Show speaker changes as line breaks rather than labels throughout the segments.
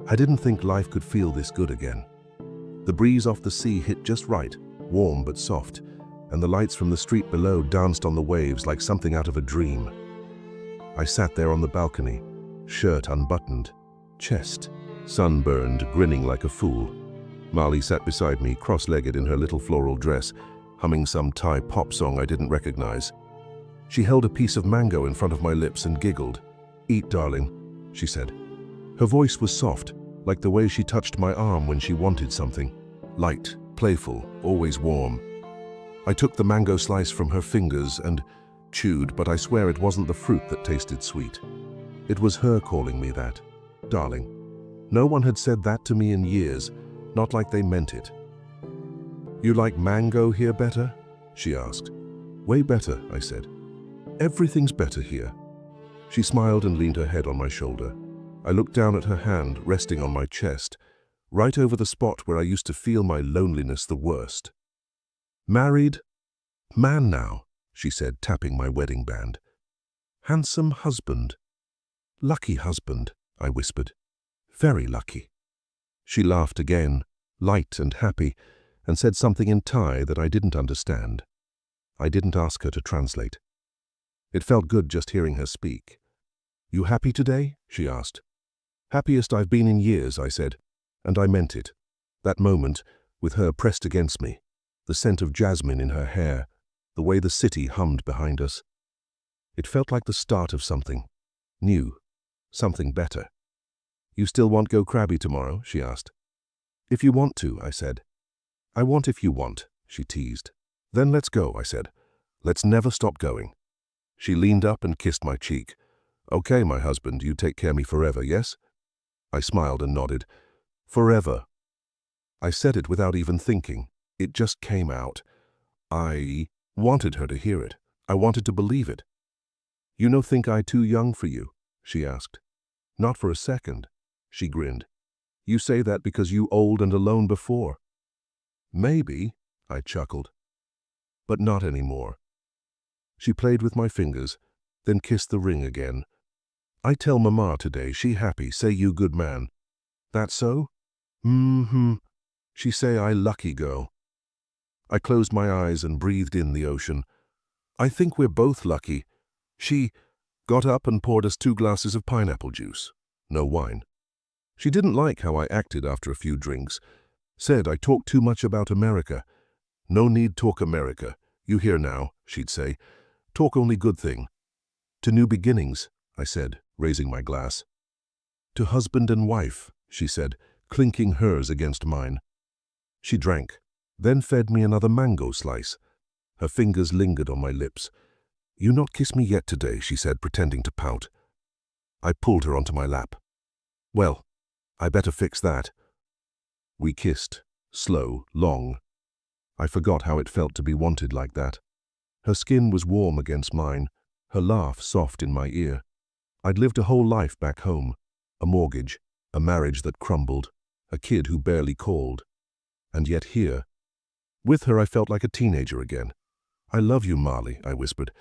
I didn't think life could feel this good again. The breeze off the sea hit just right, warm but soft, and the lights from the street below danced on the waves like something out of a dream. I sat there on the balcony, shirt unbuttoned, chest sunburned, grinning like a fool. Marley sat beside me, cross-legged in her little floral dress, humming some Thai pop song I didn't recognize. She held a piece of mango in front of my lips and giggled. "Eat, darling," she said. Her voice was soft, like the way she touched my arm when she wanted something. Light, playful, always warm. I took the mango slice from her fingers and chewed, but I swear it wasn't the fruit that tasted sweet. It was her calling me that. Darling. No one had said that to me in years, not like they meant it. "You like mango here better?" she asked. "Way better," I said. "Everything's better here." She smiled and leaned her head on my shoulder. I looked down at her hand resting on my chest, right over the spot where I used to feel my loneliness the worst. "Married man now," she said, tapping my wedding band. "Handsome husband." "Lucky husband," I whispered. "Very lucky." She laughed again, light and happy, and said something in Thai that I didn't understand. I didn't ask her to translate. It felt good just hearing her speak. "You happy today?" she asked. "Happiest I've been in years," I said, and I meant it. That moment, with her pressed against me, the scent of jasmine in her hair, the way the city hummed behind us. It felt like the start of something new, something better. "You still want go crabby tomorrow?" she asked. "If you want to," I said. "I want if you want," she teased. "Then let's go," I said. "Let's never stop going." She leaned up and kissed my cheek. "Okay, my husband, you take care of me forever, yes?" I smiled and nodded. "Forever." I said it without even thinking. It just came out. I wanted her to hear it. I wanted to believe it. "You no think I too young for you?" she asked. "Not for a second," she grinned. "You say that because you old and alone before." "Maybe," I chuckled. "But not anymore." She played with my fingers, then kissed the ring again. "I tell Mama today she happy, say you good man." "That so?" "Mm-hmm. She say I lucky girl." I closed my eyes and breathed in the ocean. "I think we're both lucky." She got up and poured us 2 glasses of pineapple juice. No wine. She didn't like how I acted after a few drinks. Said I talked too much about America. "No need talk America. You here now," she'd say. "Talk only good thing." "To new beginnings," I said, raising my glass. "To husband and wife," she said, clinking hers against mine. She drank, then fed me another mango slice. Her fingers lingered on my lips. "You not kiss me yet today," she said, pretending to pout. I pulled her onto my lap. "Well, I better fix that." We kissed, slow, long. I forgot how it felt to be wanted like that. Her skin was warm against mine, her laugh soft in my ear. I'd lived a whole life back home, a mortgage, a marriage that crumbled, a kid who barely called. And yet here, with her I felt like a teenager again. "I love you, Marley," I whispered.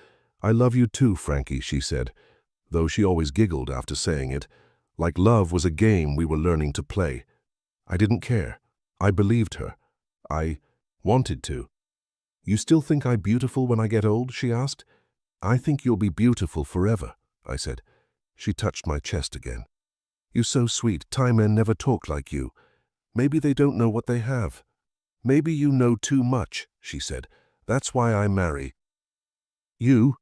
"I love you too, Frankie," she said, though she always giggled after saying it, like love was a game we were learning to play. I didn't care. I believed her. I wanted to. "You still think I'm beautiful when I get old?" she asked. "I think you'll be beautiful forever," I said. She touched my chest again. "You're so sweet. Thai men never talk like you. Maybe they don't know what they have." "Maybe you know too much," she said. "That's why I marry you."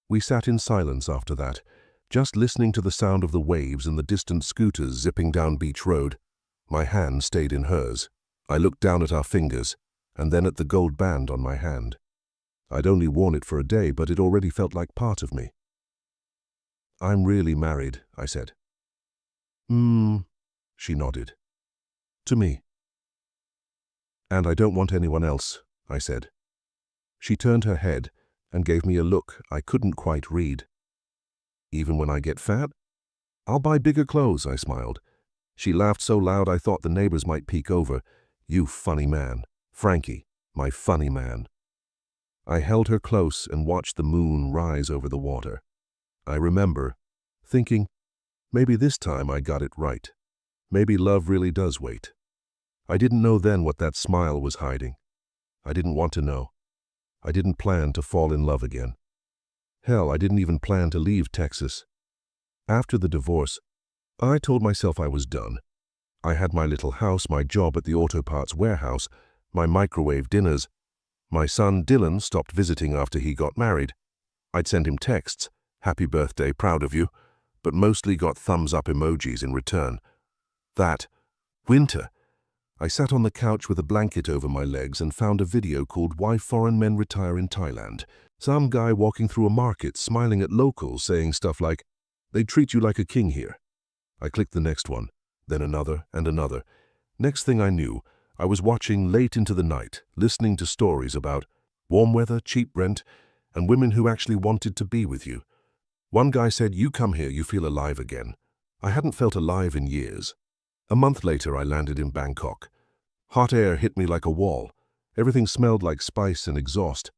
We sat in silence after that, just listening to the sound of the waves and the distant scooters zipping down Beach Road. My hand stayed in hers. I looked down at our fingers, and then at the gold band on my hand. I'd only worn it for a day, but it already felt like part of me. "I'm really married," I said. She nodded. "To me." "And I don't want anyone else," I said. She turned her head and gave me a look I couldn't quite read. "Even when I get fat?" "I'll buy bigger clothes," I smiled. She laughed so loud I thought the neighbors might peek over. "You funny man. Frankie, my funny man." I held her close and watched the moon rise over the water. I remember thinking, maybe this time I got it right. Maybe love really does wait. I didn't know then what that smile was hiding. I didn't want to know. I didn't plan to fall in love again. Hell, I didn't even plan to leave Texas. After the divorce, I told myself I was done. I had my little house, my job at the auto parts warehouse, my microwave dinners. My son Dylan stopped visiting after he got married. I'd send him texts, "Happy birthday, proud of you," but mostly got thumbs up emojis in return. That winter, I sat on the couch with a blanket over my legs and found a video called "Why Foreign Men Retire in Thailand." Some guy walking through a market smiling at locals saying stuff like, "They treat you like a king here." I clicked the next one, then another and another. Next thing I knew, I was watching late into the night, listening to stories about warm weather, cheap rent, and women who actually wanted to be with you. One guy said, "You come here, you feel alive again." I hadn't felt alive in years. A month later, I landed in Bangkok. Hot air hit me like a wall. Everything smelled like spice and exhaust.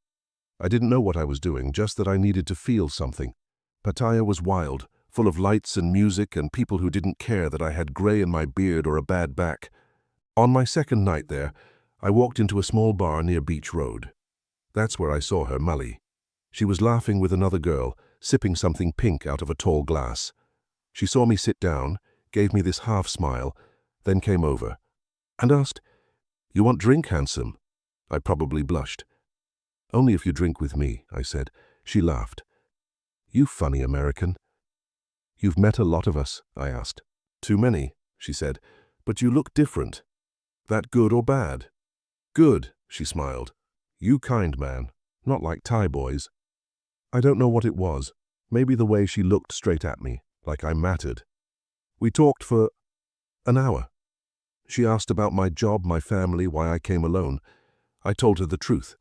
I didn't know what I was doing, just that I needed to feel something. Pattaya was wild, full of lights and music and people who didn't care that I had gray in my beard or a bad back. On my second night there, I walked into a small bar near Beach Road. That's where I saw her, Mully. She was laughing with another girl, sipping something pink out of a tall glass. She saw me sit down, gave me this half smile, then came over and asked, "You want drink, handsome?" I probably blushed. "Only if you drink with me," I said. She laughed. "You funny American." "You've met a lot of us?" I asked. "Too many," she said, "but you look different." "That good or bad?" "Good," she smiled. "You kind man, not like Thai boys." I don't know what it was. Maybe the way she looked straight at me, like I mattered. We talked for an hour. She asked about my job, my family, why I came alone. I told her the truth.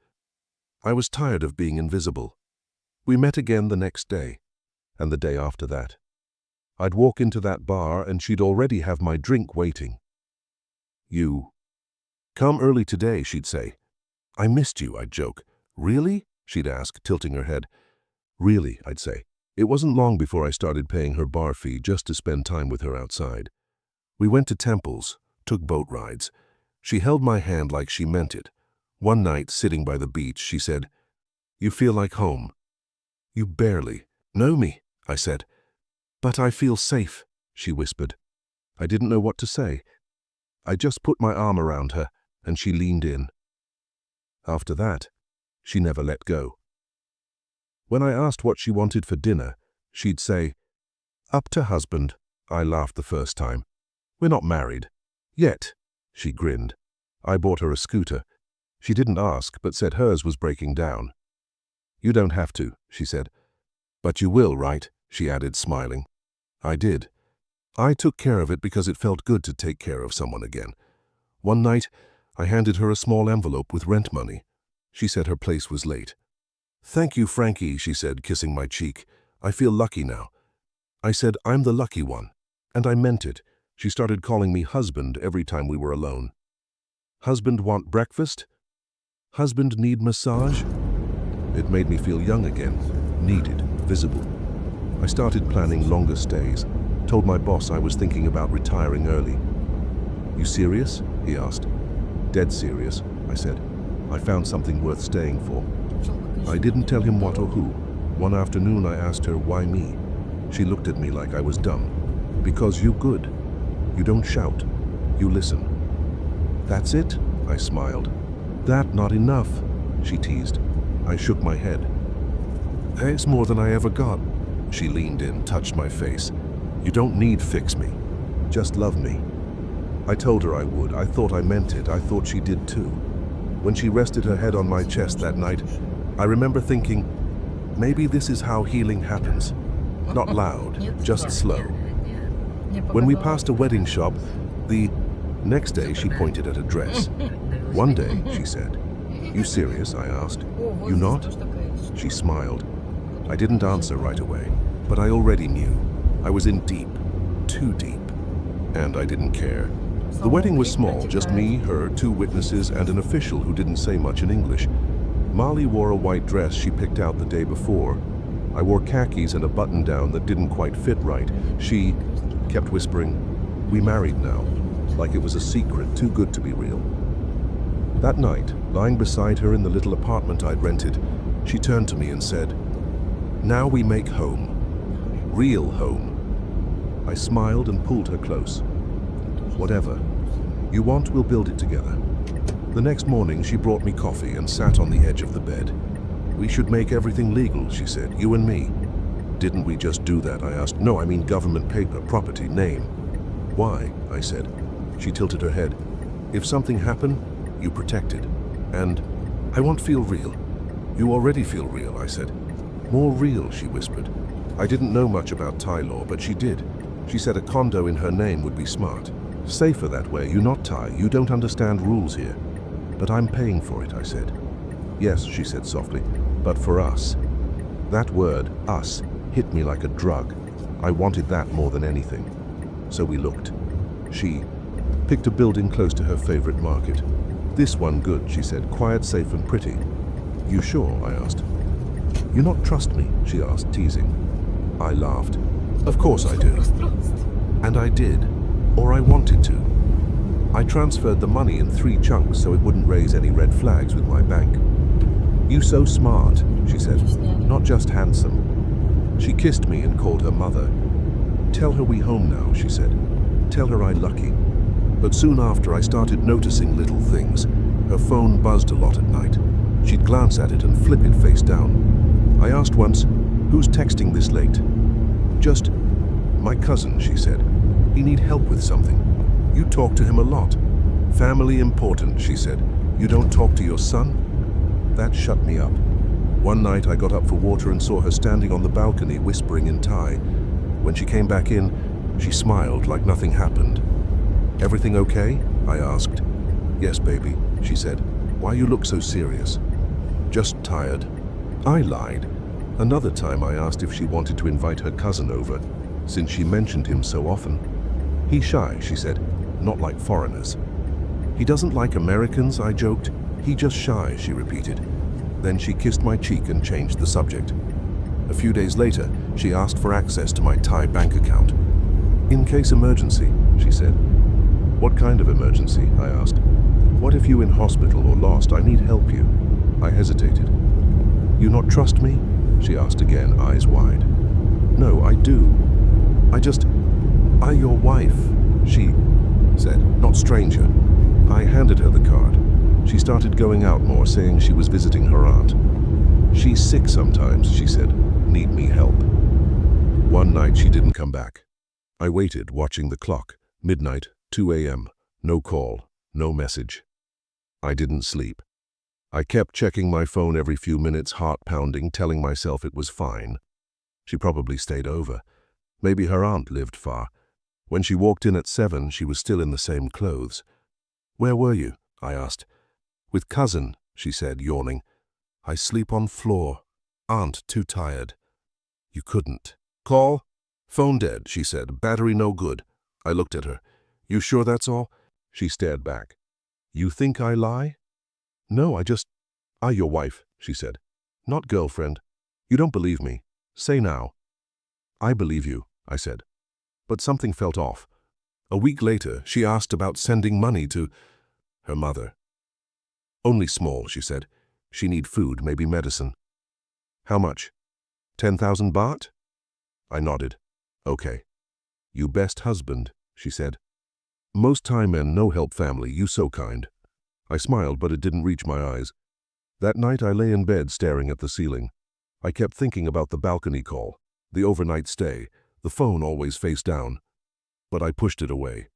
I was tired of being invisible. We met again the next day, and the day after that. I'd walk into that bar and she'd already have my drink waiting. "You come early today," she'd say. "I missed you," I'd joke. "Really?" she'd ask, tilting her head. "Really," I'd say. It wasn't long before I started paying her bar fee just to spend time with her outside. We went to temples, took boat rides. She held my hand like she meant it. One night, sitting by the beach, she said, "You feel like home." "You barely know me," I said. "But I feel safe," she whispered. I didn't know what to say. I just put my arm around her, and she leaned in. After that, she never let go. When I asked what she wanted for dinner, she'd say, "Up to husband." I laughed the first time. "We're not married. Yet." She grinned. I bought her a scooter. She didn't ask, but said hers was breaking down. "You don't have to," she said. "But you will, right?" she added, smiling. I did. I took care of it because it felt good to take care of someone again. One night, I handed her a small envelope with rent money. She said her place was late. "Thank you, Frankie," she said, kissing my cheek. "I feel lucky now." I said, "I'm the lucky one." And I meant it. She started calling me husband every time we were alone. "Husband want breakfast? Husband need massage?" It made me feel young again, needed, visible. I started planning longer stays, told my boss I was thinking about retiring early. "You serious?" he asked. "Dead serious," I said. "I found something worth staying for." I didn't tell him what or who. One afternoon I asked her, "Why me?" She looked at me like I was dumb. "Because you good. You don't shout. You listen." "That's it?" I smiled. "That not enough," she teased. I shook my head. "It's more than I ever got." She leaned in, touched my face. "You don't need fix me. Just love me." I told her I would. I thought I meant it. I thought she did too. When she rested her head on my chest that night, I remember thinking, maybe this is how healing happens. Not loud, just slow. When we passed a wedding shop, the next day she pointed at a dress. "One day," she said. "You serious?" I asked. "You not?" She smiled. I didn't answer right away, but I already knew. I was in deep, too deep, and I didn't care. The wedding was small, just me, her, 2 witnesses, and an official who didn't say much in English. Molly wore a white dress she picked out the day before. I wore khakis and a button-down that didn't quite fit right. She kept whispering, We married now, like it was a secret too good to be real. That night, lying beside her in the little apartment I'd rented, she turned to me and said, "Now we make home. Real home." I smiled and pulled her close. "Whatever you want, we'll build it together." The next morning, she brought me coffee and sat on the edge of the bed. "We should make everything legal," she said, "you and me." "Didn't we just do that?" I asked. "No, I mean government paper, property, name." "Why?" I said. She tilted her head. "If something happened, you protected. And I want to feel real." "You already feel real," I said. "More real," she whispered. I didn't know much about Thai law, but she did. She said a condo in her name would be smart. Safer that way. "You're not Thai. You don't understand rules here." "But I'm paying for it," I said. "Yes," she said softly, "but for us." That word, us, hit me like a drug. I wanted that more than anything. So we looked. She picked a building close to her favorite market. "This one good," she said, "quiet, safe and pretty." "You sure?" I asked. "You not trust me?" she asked, teasing. I laughed. "Of course I do." And I did, or I wanted to. I transferred the money in 3 chunks so it wouldn't raise any red flags with my bank. "You so smart," she said, "not just handsome." She kissed me and called her mother. "Tell her we home now," she said. "Tell her I lucky." But soon after, I started noticing little things. Her phone buzzed a lot at night. She'd glance at it and flip it face down. I asked once, "Who's texting this late?" "Just my cousin," she said. "He need help with something." "You talk to him a lot." "Family important," she said. "You don't talk to your son?" That shut me up. One night I got up for water and saw her standing on the balcony whispering in Thai. When she came back in, she smiled like nothing happened. "Everything okay?" I asked. "Yes, baby," she said. "Why you look so serious?" "Just tired." I lied. Another time I asked if she wanted to invite her cousin over, since she mentioned him so often. "He's shy," she said, "not like foreigners." "He doesn't like Americans," I joked. "He just shy," she repeated. Then she kissed my cheek and changed the subject. A few days later, she asked for access to my Thai bank account. "In case emergency," she said. "What kind of emergency?" I asked. "What if you in hospital or lost? I need help you." I hesitated. "You not trust me?" she asked again, eyes wide. "No, I do. I your wife," she said, "not stranger." I handed her the card. She started going out more, saying she was visiting her aunt. "She's sick sometimes," she said. "Need me help." One night she didn't come back. I waited, watching the clock. Midnight, 2 a.m. No call, no message. I didn't sleep. I kept checking my phone every few minutes, heart pounding, telling myself it was fine. She probably stayed over. Maybe her aunt lived far. When she walked in at 7, she was still in the same clothes. "Where were you?" I asked. "With cousin," she said, yawning. "I sleep on floor. Aunt too tired." "You couldn't." "Call?" "Phone dead," she said. "Battery no good." I looked at her. "You sure that's all?" She stared back. "You think I lie?" "No, I your wife," she said. "Not girlfriend. You don't believe me. Say now." "I believe you," I said. But something felt off. A week later, she asked about sending money to her mother. "Only small," she said. "She need food, maybe medicine." "How much?" 10,000 baht? I nodded. "Okay." "You best husband," she said. "Most Thai men no help family, you so kind." I smiled, but it didn't reach my eyes. That night I lay in bed staring at the ceiling. I kept thinking about the balcony call, the overnight stay, the phone always face down. But I pushed it away.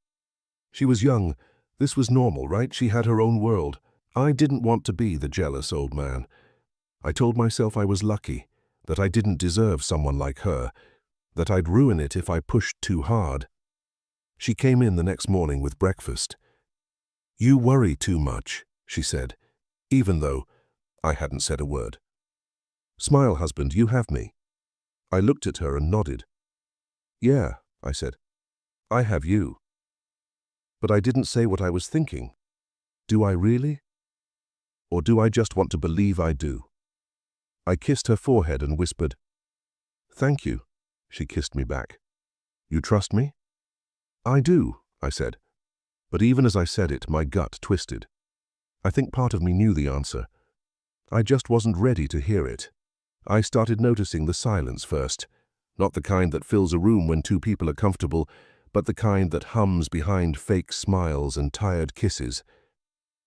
She was young. This was normal, right? She had her own world. I didn't want to be the jealous old man. I told myself I was lucky, that I didn't deserve someone like her, that I'd ruin it if I pushed too hard. She came in the next morning with breakfast. "You worry too much," she said, even though I hadn't said a word. "Smile, husband, you have me." I looked at her and nodded. "Yeah," I said. "I have you." But I didn't say what I was thinking. Do I really? Or do I just want to believe I do? I kissed her forehead and whispered, "Thank you." She kissed me back. "You trust me?" "I do," I said. But even as I said it, my gut twisted. I think part of me knew the answer. I just wasn't ready to hear it. I started noticing the silence first, not the kind that fills a room when two people are comfortable, but the kind that hums behind fake smiles and tired kisses.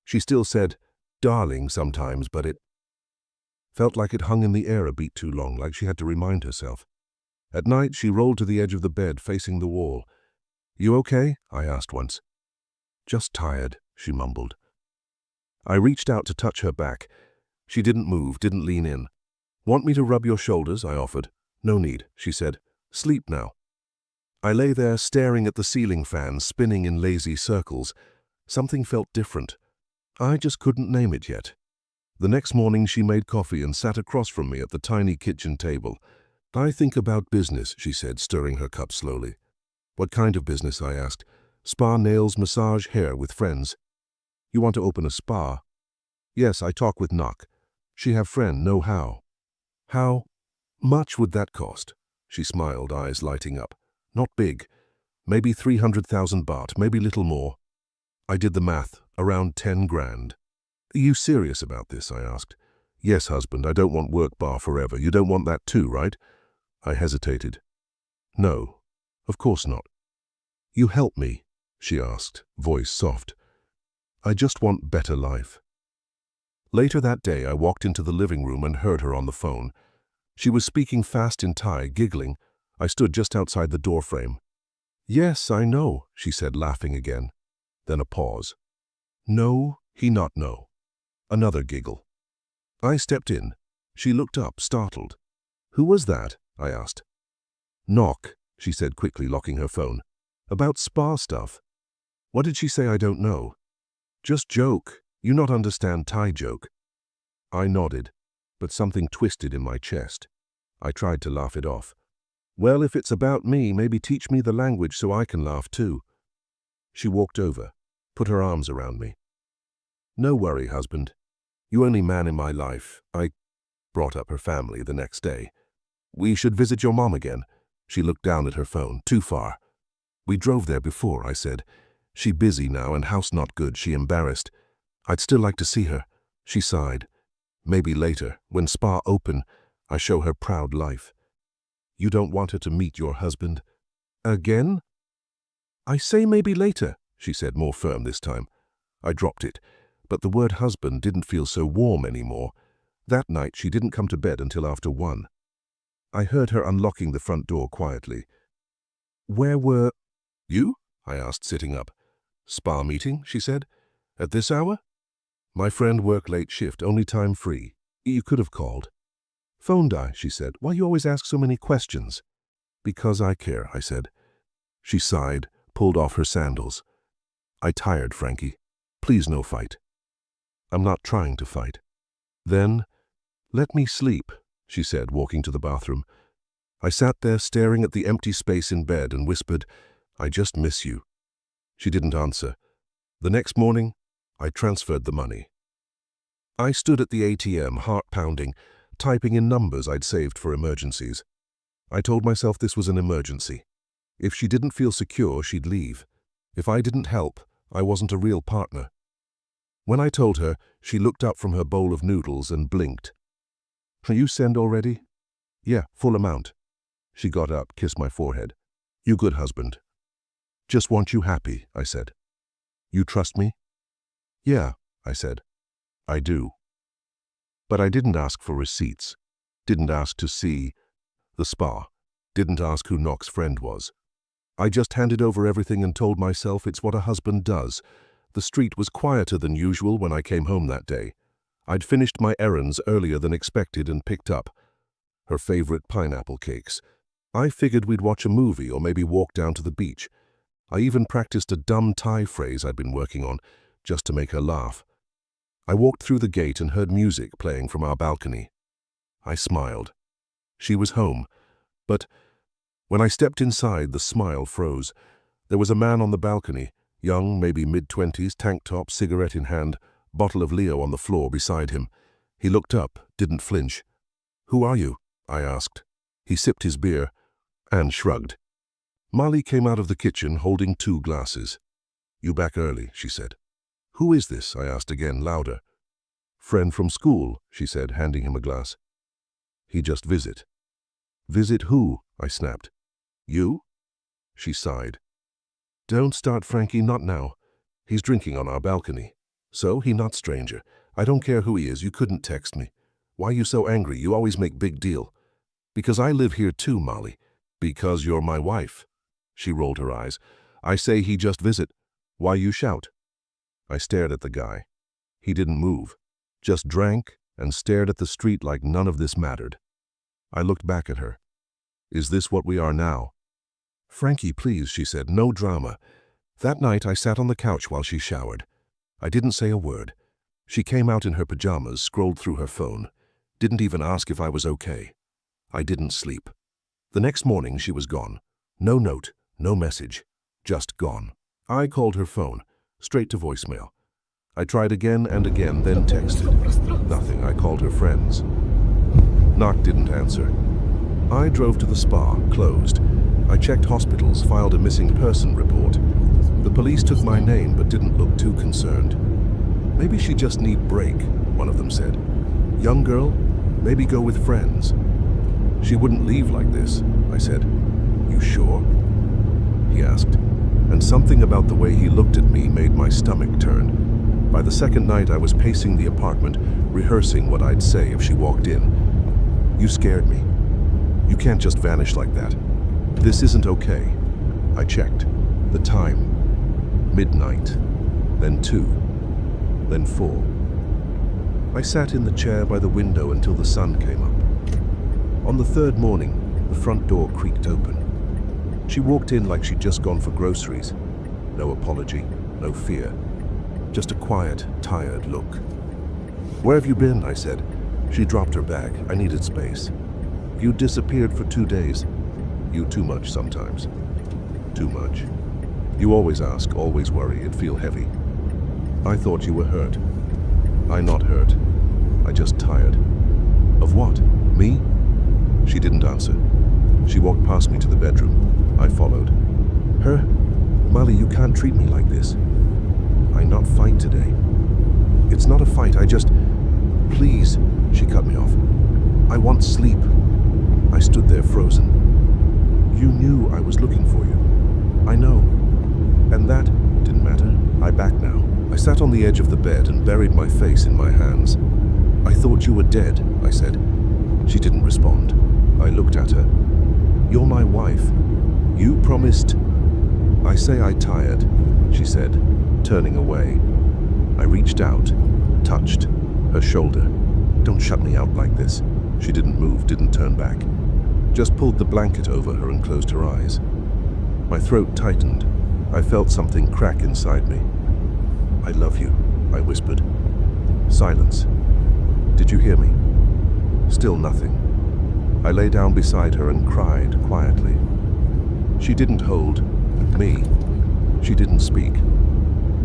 She still said, "Darling," sometimes, but it felt like it hung in the air a beat too long, like she had to remind herself. At night, she rolled to the edge of the bed, facing the wall. "You okay?" I asked once. "Just tired," she mumbled. I reached out to touch her back. She didn't move, didn't lean in. "Want me to rub your shoulders?" I offered. "No need," she said. "Sleep now." I lay there staring at the ceiling fan spinning in lazy circles. Something felt different. I just couldn't name it yet. The next morning she made coffee and sat across from me at the tiny kitchen table. "I think about business," she said, stirring her cup slowly. "What kind of business?" I asked. "Spa, nails, massage, hair, with friends." "You want to open a spa?" "Yes, I talk with Knock. She have friend, know how." "How much would that cost?" She smiled, eyes lighting up. "Not big. Maybe 300,000 baht, maybe little more." I did the math, around 10 grand. "Are you serious about this?" I asked. "Yes, husband, I don't want work bar forever. You don't want that too, right?" I hesitated. "No, of course not." "You help me?" she asked, voice soft. "I just want better life." Later that day, I walked into the living room and heard her on the phone. She was speaking fast in Thai, giggling. I stood just outside the doorframe. "Yes, I know," she said, laughing again. Then a pause. "No, he not know." Another giggle. I stepped in. She looked up, startled. "Who was that?" I asked. "Knock," she said quickly, locking her phone. "About spa stuff." "What did she say? I don't know." "Just joke. You not understand Thai joke." I nodded, but something twisted in my chest. I tried to laugh it off. "Well, if it's about me, maybe teach me the language so I can laugh too." She walked over, put her arms around me. "No worry, husband. You only man in my life." I brought up her family the next day. "We should visit your mom again." She looked down at her phone. "Too far." "We drove there before," I said. "She busy now and house not good," she embarrassed. "I'd still like to see her." She sighed. "Maybe later, when spa open, I show her proud life." "You don't want her to meet your husband?" "Again?" "I say maybe later," she said, more firm this time. I dropped it, but the word husband didn't feel so warm anymore. That night she didn't come to bed until after 1. I heard her unlocking the front door quietly. "Where were you?" I asked, sitting up. "Spa meeting," she said. "At this hour?" "My friend work late shift, only time free. You could have called." "Phone die," she said. "Why you always ask so many questions?" "Because I care," I said. She sighed, pulled off her sandals. "I tired, Frankie. Please no fight." "I'm not trying to fight." "Then, let me sleep," she said, walking to the bathroom. I sat there staring at the empty space in bed and whispered, "I just miss you." She didn't answer. The next morning, I transferred the money. I stood at the ATM, heart pounding, typing in numbers I'd saved for emergencies. I told myself this was an emergency. If she didn't feel secure, she'd leave. If I didn't help, I wasn't a real partner. When I told her, she looked up from her bowl of noodles and blinked. "You send already?" "Yeah, full amount." She got up, kissed my forehead. "You good husband." "Just want you happy," I said. "You trust me?" "Yeah," I said. "I do." But I didn't ask for receipts, didn't ask to see the spa, didn't ask who Knock's friend was. I just handed over everything and told myself it's what a husband does. The street was quieter than usual when I came home that day. I'd finished my errands earlier than expected and picked up her favorite pineapple cakes. I figured we'd watch a movie or maybe walk down to the beach. I even practiced a dumb Thai phrase I'd been working on, just to make her laugh. I walked through the gate and heard music playing from our balcony. I smiled. She was home, but when I stepped inside, the smile froze. There was a man on the balcony, young, maybe mid-20s, tank top, cigarette in hand, bottle of Leo on the floor beside him. He looked up, didn't flinch. "Who are you?" I asked. He sipped his beer and shrugged. Mali came out of the kitchen holding 2 glasses. "You back early," she said. "Who is this?" I asked again, louder. "Friend from school," she said, handing him a glass. "He just visit." "Visit who?" I snapped. "You?" She sighed. "Don't start, Frankie, not now. He's drinking on our balcony. So, he not stranger. I don't care who he is, you couldn't text me. Why you so angry? You always make big deal." "Because I live here too, Molly. Because you're my wife." She rolled her eyes. "I say he just visit. Why you shout?" I stared at the guy. He didn't move. Just drank and stared at the street like none of this mattered. I looked back at her. "Is this what we are now?" "Frankie, please," she said, "no drama. That night I sat on the couch while she showered. I didn't say a word. She came out in her pajamas, scrolled through her phone. Didn't even ask if I was okay. I didn't sleep. The next morning she was gone. No note, no message. Just gone. I called her phone, straight to voicemail. I tried again and again, then texted. Nothing. I called her friends. Knock, didn't answer. I drove to the spa, closed. I checked hospitals, filed a missing person report. The police took my name but didn't look too concerned. "Maybe she just need break," one of them said. "Young girl, maybe go with friends." "She wouldn't leave like this," I said. "You sure?" he asked, and something about the way he looked at me made my stomach turn. By the second night I was pacing the apartment, rehearsing what I'd say if she walked in. "You scared me. You can't just vanish like that. This isn't okay." I checked. The time. Midnight. Then 2. Then 4. I sat in the chair by the window until the sun came up. On the third morning, the front door creaked open. She walked in like she'd just gone for groceries. No apology, no fear. Just a quiet, tired look. "Where have you been?" I said. She dropped her bag. I needed space. "You disappeared for 2 days. You too much sometimes." "Too much? You always ask, always worry, it'd feel heavy." "I thought you were hurt." "I not hurt. I just tired." "Of what? Me?" She didn't answer. She walked past me to the bedroom. I followed. "Her? Molly, you can't treat me like this." "I not fight today." "It's not a fight, I just..." "Please," she cut me off. "I want sleep." I stood there frozen. "You knew I was looking for you." "I know." "And that didn't matter. I back now." I sat on the edge of the bed and buried my face in my hands. "I thought you were dead," I said. She didn't respond. I looked at her. "You're my wife. You promised..." "I say I tired," she said, turning away. I reached out, touched her shoulder. "Don't shut me out like this." She didn't move, didn't turn back. Just pulled the blanket over her and closed her eyes. My throat tightened. I felt something crack inside me. "I love you," I whispered. Silence. "Did you hear me?" Still nothing. I lay down beside her and cried quietly. She didn't hold me. She didn't speak.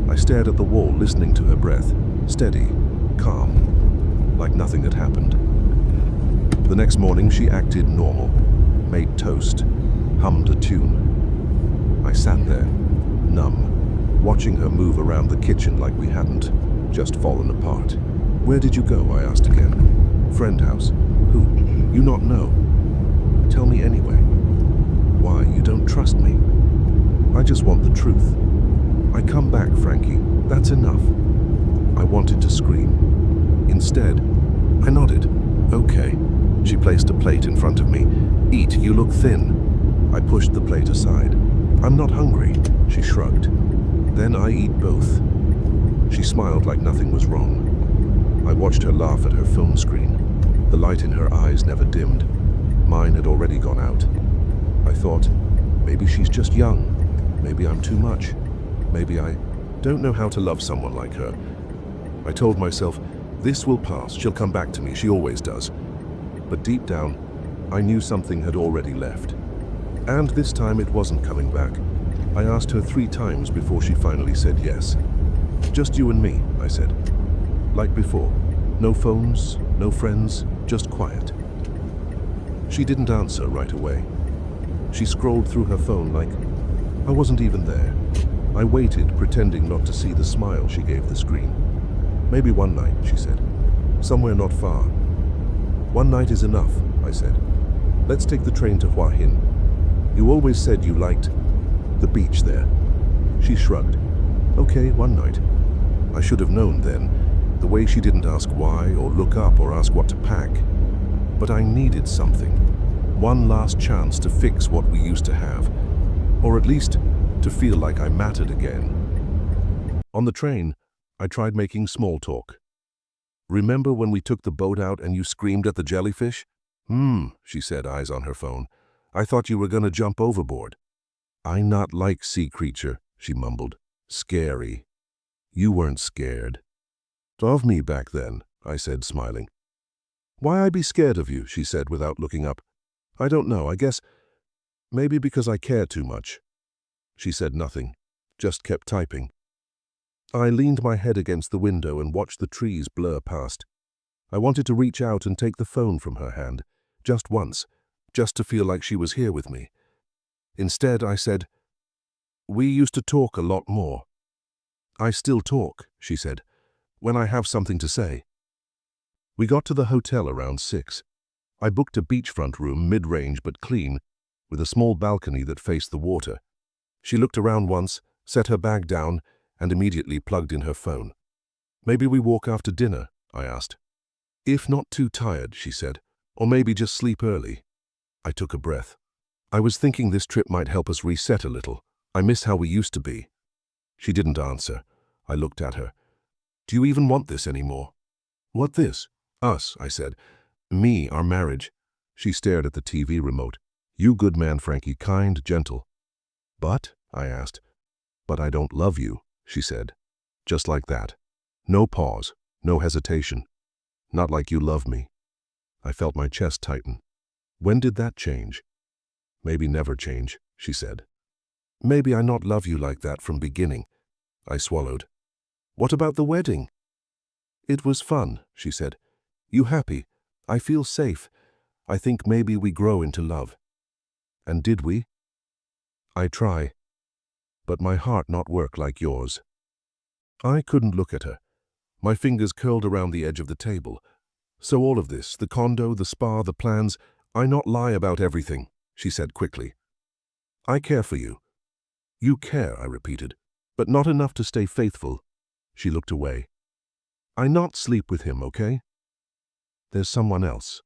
I stared at the wall, listening to her breath, steady, calm, like nothing had happened. The next morning she acted normal, made toast, hummed a tune. I sat there, numb, watching her move around the kitchen like we hadn't just fallen apart. "Where did you go?" I asked again. "Friend house." "Who? You not know?" "Tell me anyway." "Why? You don't trust me." "I just want the truth." "I come back, Frankie. That's enough." I wanted to scream. Instead, I nodded. "Okay." She placed a plate in front of me. "Eat, you look thin." I pushed the plate aside. "I'm not hungry," she shrugged. "Then I eat both." She smiled like nothing was wrong. I watched her laugh at her phone screen. The light in her eyes never dimmed. Mine had already gone out. I thought, maybe she's just young. Maybe I'm too much. Maybe I don't know how to love someone like her. I told myself, this will pass, she'll come back to me, she always does. But deep down, I knew something had already left. And this time it wasn't coming back. I asked her 3 times before she finally said yes. "Just you and me," I said. Like before. No phones, no friends, just quiet. She didn't answer right away. She scrolled through her phone like I wasn't even there. I waited, pretending not to see the smile she gave the screen. Maybe one night, she said. Somewhere not far. One night is enough, I said. Let's take the train to Hua Hin. You always said you liked the beach there. She shrugged. Okay, one night. I should have known then, the way she didn't ask why or look up or ask what to pack. But I needed something. One last chance to fix what we used to have. Or at least to feel like I mattered again. On the train, I tried making small talk. Remember when we took the boat out and you screamed at the jellyfish? She said, eyes on her phone. I thought you were gonna jump overboard. I not like sea creature, she mumbled. Scary. You weren't scared. Of me back then, I said, smiling. Why I be scared of you, she said without looking up. I don't know, I guess maybe because I care too much. She said nothing, just kept typing. I leaned my head against the window and watched the trees blur past. I wanted to reach out and take the phone from her hand, just once, just to feel like she was here with me. Instead, I said, we used to talk a lot more. I still talk, she said, when I have something to say. We got to the hotel around 6. I booked a beachfront room, mid-range but clean, with a small balcony that faced the water. She looked around once, set her bag down, and immediately plugged in her phone. Maybe we walk after dinner, I asked. If not too tired, she said, or maybe just sleep early. I took a breath. I was thinking this trip might help us reset a little. I miss how we used to be. She didn't answer. I looked at her. Do you even want this anymore? What this? Us, I said. Me, our marriage. She stared at the TV remote. You good man, Frankie, kind, gentle. But, I asked. But I don't love you, she said. Just like that. No pause, no hesitation. Not like you love me. I felt my chest tighten. When did that change? Maybe never change, she said. Maybe I not love you like that from beginning. I swallowed. What about the wedding? It was fun, she said. You happy? I feel safe. I think maybe we grow into love. And did we? I try. But my heart not work like yours. I couldn't look at her. My fingers curled around the edge of the table. So all of this, the condo, the spa, the plans, I not lie about everything, she said quickly. I care for you. You care, I repeated, but not enough to stay faithful. She looked away. I not sleep with him, okay? There's someone else.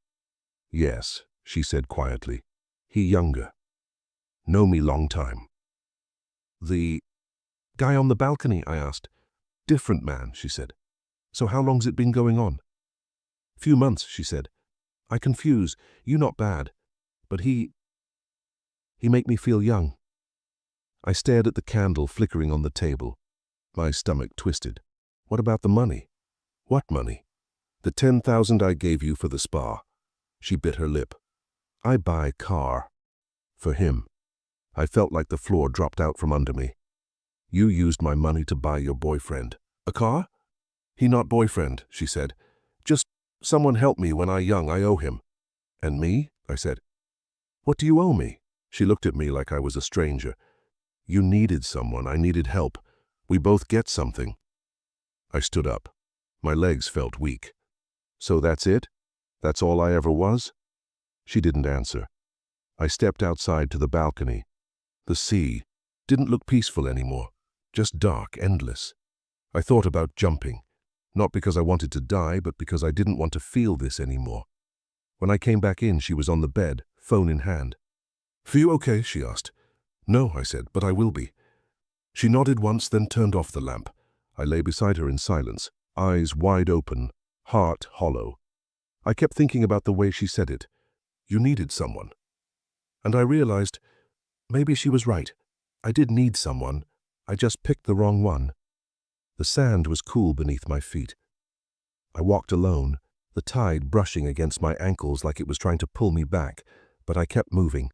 Yes, she said quietly. He younger. Know me long time. The guy on the balcony, I asked. Different man, she said. So how long's it been going on? Few months, she said. I confuse, you not bad, but he make me feel young. I stared at the candle flickering on the table. My stomach twisted. What about the money? What money? The 10,000 I gave you for the spa. She bit her lip. I buy car. For him. I felt like the floor dropped out from under me. You used my money to buy your boyfriend. A car? He not boyfriend, she said. Just someone help me when I young, I owe him. And me? I said. What do you owe me? She looked at me like I was a stranger. You needed someone, I needed help. We both get something. I stood up. My legs felt weak. So that's it? That's all I ever was? She didn't answer. I stepped outside to the balcony. The sea didn't look peaceful anymore, just dark, endless. I thought about jumping, not because I wanted to die, but because I didn't want to feel this anymore. When I came back in, she was on the bed, phone in hand. Feel you okay? She asked. No, I said, but I will be. She nodded once, then turned off the lamp. I lay beside her in silence, eyes wide open, heart hollow. I kept thinking about the way she said it. You needed someone. And I realized, maybe she was right. I did need someone. I just picked the wrong one. The sand was cool beneath my feet. I walked alone, the tide brushing against my ankles like it was trying to pull me back, but I kept moving.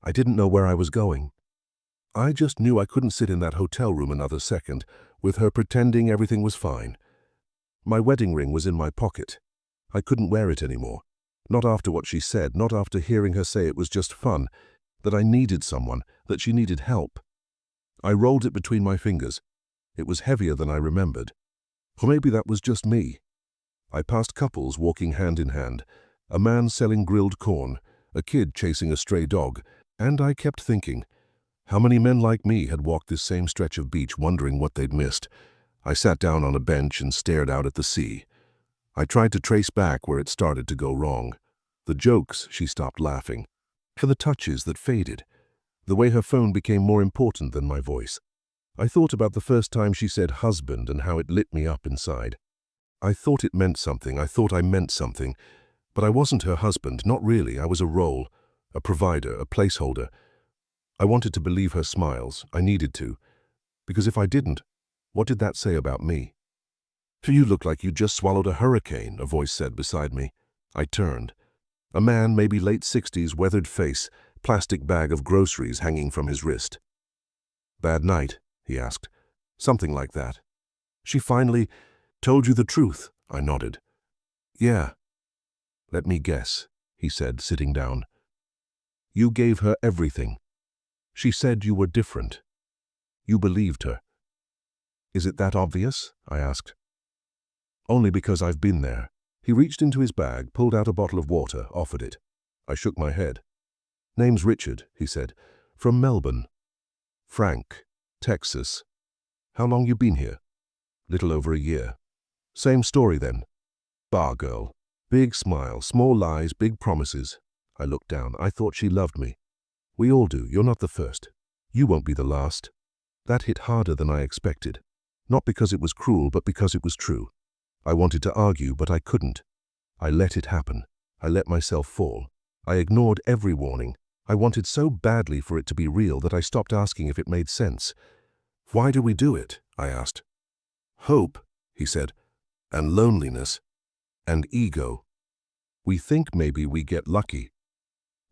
I didn't know where I was going. I just knew I couldn't sit in that hotel room another second, with her pretending everything was fine. My wedding ring was in my pocket. I couldn't wear it anymore. Not after what she said, not after hearing her say it was just fun, that I needed someone, that she needed help. I rolled it between my fingers. It was heavier than I remembered. Or maybe that was just me. I passed couples walking hand in hand, a man selling grilled corn, a kid chasing a stray dog, and I kept thinking, how many men like me had walked this same stretch of beach wondering what they'd missed? I sat down on a bench and stared out at the sea. I tried to trace back where it started to go wrong. The jokes she stopped laughing. For the touches that faded. The way her phone became more important than my voice. I thought about the first time she said husband and how it lit me up inside. I thought it meant something, I thought I meant something, but I wasn't her husband, not really. I was a role, a provider, a placeholder. I wanted to believe her smiles, I needed to, because if I didn't, what did that say about me? You look like you just swallowed a hurricane, a voice said beside me. I turned. A man, maybe late 60s, weathered face, plastic bag of groceries hanging from his wrist. Bad night, he asked. Something like that. She finally told you the truth, I nodded. Yeah. Let me guess, he said, sitting down. You gave her everything. She said you were different. You believed her. Is it that obvious? I asked. Only because I've been there. He reached into his bag, pulled out a bottle of water, offered it. I shook my head. Name's Richard, he said. From Melbourne. Frank, Texas. How long you been here? Little over a year. Same story then. Bar girl. Big smile, small lies, big promises. I looked down. I thought she loved me. We all do. You're not the first. You won't be the last. That hit harder than I expected. Not because it was cruel, but because it was true. I wanted to argue, but I couldn't. I let it happen. I let myself fall. I ignored every warning. I wanted so badly for it to be real that I stopped asking if it made sense. Why do we do it? I asked. Hope, he said, and loneliness, and ego. We think maybe we get lucky.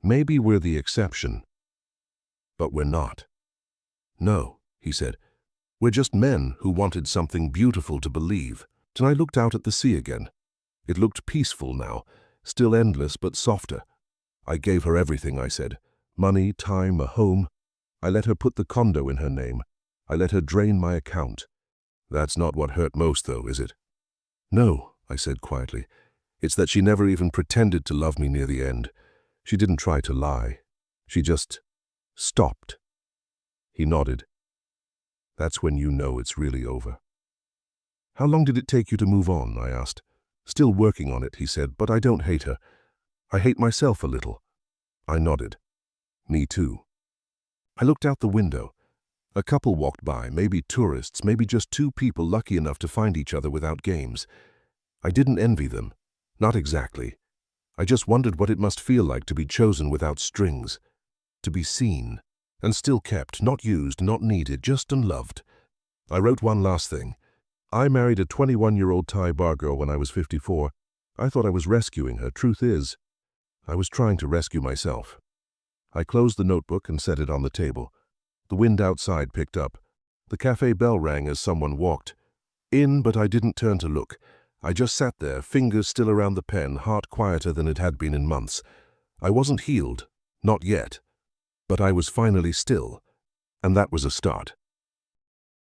Maybe we're the exception. But we're not. No, he said. We're just men who wanted something beautiful to believe. And I looked out at the sea again. It looked peaceful now, still endless but softer. I gave her everything, I said. Money, time, a home. I let her put the condo in her name. I let her drain my account. That's not what hurt most, though, is it? No, I said quietly. It's that she never even pretended to love me near the end. She didn't try to lie. She just stopped. He nodded. That's when you know it's really over. How long did it take you to move on? I asked. Still working on it, he said, but I don't hate her. I hate myself a little. I nodded. Me too. I looked out the window. A couple walked by, maybe tourists, maybe just two people lucky enough to find each other without games. I didn't envy them. Not exactly. I just wondered what it must feel like to be chosen without strings. To be seen. And still kept, not used, not needed, just unloved. I wrote one last thing. I married a 21-year-old Thai bar girl when I was 54. I thought I was rescuing her. Truth is, I was trying to rescue myself. I closed the notebook and set it on the table. The wind outside picked up. The cafe bell rang as someone walked in, but I didn't turn to look. I just sat there, fingers still around the pen, heart quieter than it had been in months. I wasn't healed, not yet. But I was finally still, and that was a start.